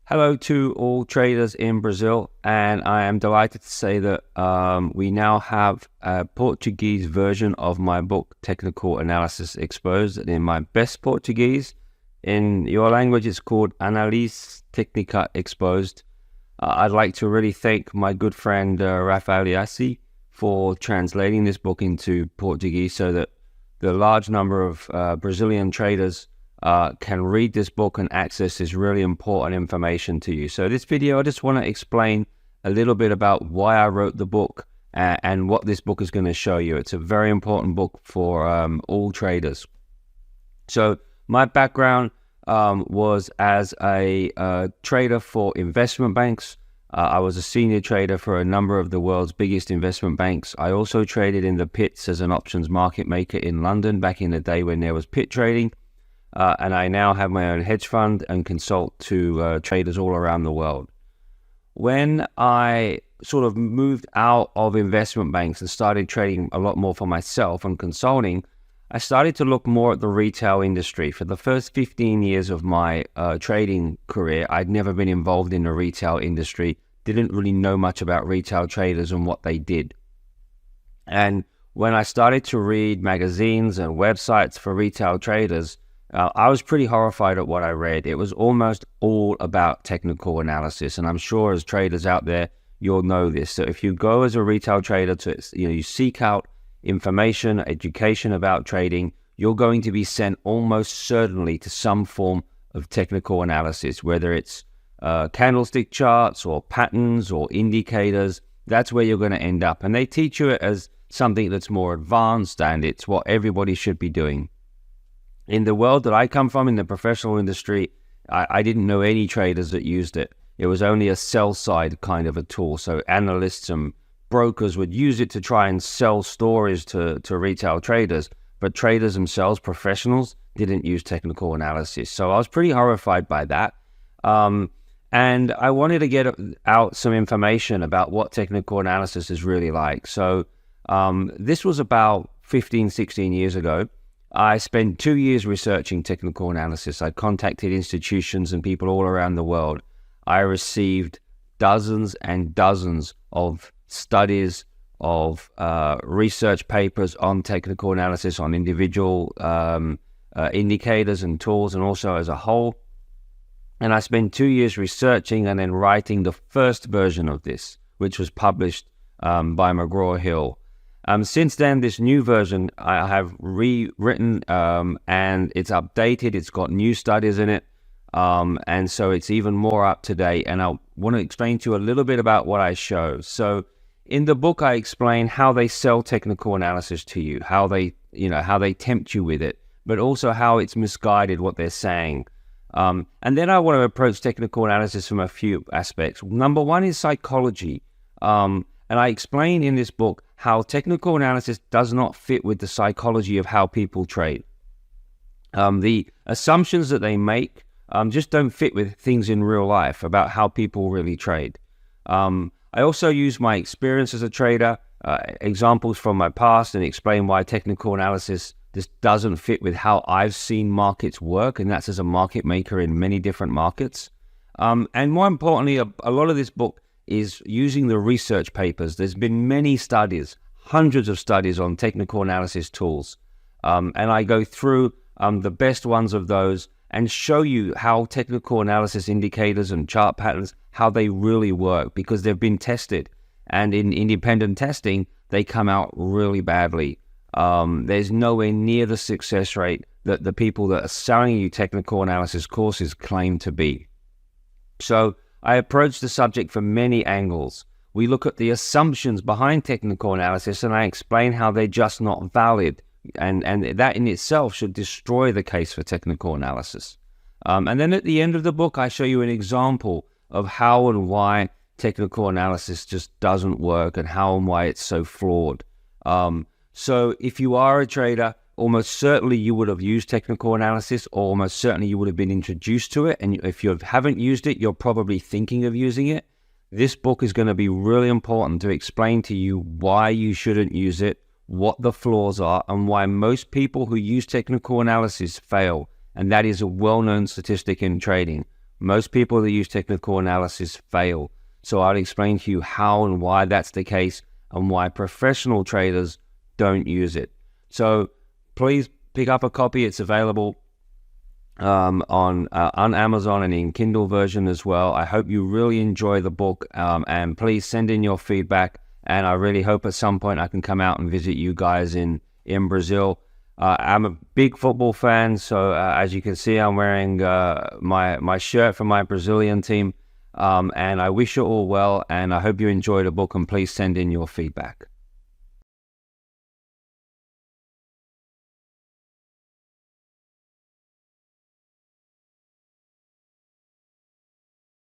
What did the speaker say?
Hello to all traders in Brazil, and I am delighted to say that we now have a Portuguese version of my book, Technical Analysis Exposed, in my best Portuguese. In your language, it's called Análise Técnica Exposed. I'd like to really thank my good friend Rafael Iassi for translating this book into Portuguese so that the large number of Brazilian traders can read this book and access this really important information to you. So this video, I just want to explain a little bit about why I wrote the book and what this book is going to show you. It's a very important book for all traders. So my background was as a trader for investment banks. I was a senior trader for a number of the world's biggest investment banks. I also traded in the pits as an options market maker in London back in the day when there was pit trading. And I now have my own hedge fund and consult to traders all around the world. When I sort of moved out of investment banks and started trading a lot more for myself and consulting, I started to look more at the retail industry. For the first 15 years of my trading career, I'd never been involved in the retail industry, didn't really know much about retail traders and what they did. And when I started to read magazines and websites for retail traders, I was pretty horrified at what I read. It was almost all about technical analysis, and I'm sure as traders out there, you'll know this. So if you go as a retail trader to, you seek out information, education about trading, you're going to be sent almost certainly to some form of technical analysis, whether it's candlestick charts or patterns or indicators. That's where you're going to end up, and they teach you it as something that's more advanced, and it's what everybody should be doing. In the world that I come from, in the professional industry, I didn't know any traders that used it. It was only a sell side kind of a tool. So analysts and brokers would use it to try and sell stories to retail traders. But traders themselves, professionals, didn't use technical analysis. So I was pretty horrified by that. And I wanted to get out some information about what technical analysis is really like. So this was about 15, 16 years ago. I spent 2 years researching technical analysis. I contacted institutions and people all around the world. I received dozens and dozens of studies, of research papers on technical analysis, on individual indicators and tools, and also as a whole. And I spent 2 years researching and then writing the first version of this, which was published by McGraw-Hill. Since then, this new version I have rewritten and it's updated. It's got new studies in it. And so it's even more up to date. And I want to explain to you a little bit about what I show. So in the book, I explain how they sell technical analysis to you, how they tempt you with it, but also how it's misguided what they're saying. And then I want to approach technical analysis from a few aspects. Number one is psychology. And I explain in this book how technical analysis does not fit with the psychology of how people trade. The assumptions that they make just don't fit with things in real life about how people really trade. I also use my experience as a trader, examples from my past, and explain why technical analysis just doesn't fit with how I've seen markets work, and that's as a market maker in many different markets. And more importantly, a lot of this book is using the research papers. There's been many studies, hundreds of studies on technical analysis tools. And I go through the best ones of those and show you how technical analysis indicators and chart patterns, how they really work, because they've been tested. And in independent testing, they come out really badly. There's nowhere near the success rate that the people that are selling you technical analysis courses claim to be. So I approach the subject from many angles. We look at the assumptions behind technical analysis, and I explain how they're just not valid. And that in itself should destroy the case for technical analysis. And then at the end of the book, I show you an example of how and why technical analysis just doesn't work and how and why it's so flawed. So if you are a trader, almost certainly you would have used technical analysis, or almost certainly you would have been introduced to it. And if you haven't used it, you're probably thinking of using it. This book is going to be really important to explain to you why you shouldn't use it, what the flaws are, and why most people who use technical analysis fail. And that is a well-known statistic in trading. most people that use technical analysis fail. So I'll explain to you how and why that's the case and why professional traders don't use it. So please pick up a copy. It's available on Amazon and in Kindle version as well. I hope you really enjoy the book, and please send in your feedback. And I really hope at some point I can come out and visit you guys in Brazil. I'm a big football fan, so as you can see, I'm wearing my shirt from my Brazilian team. And I wish you all well, and I hope you enjoy the book, and please send in your feedback.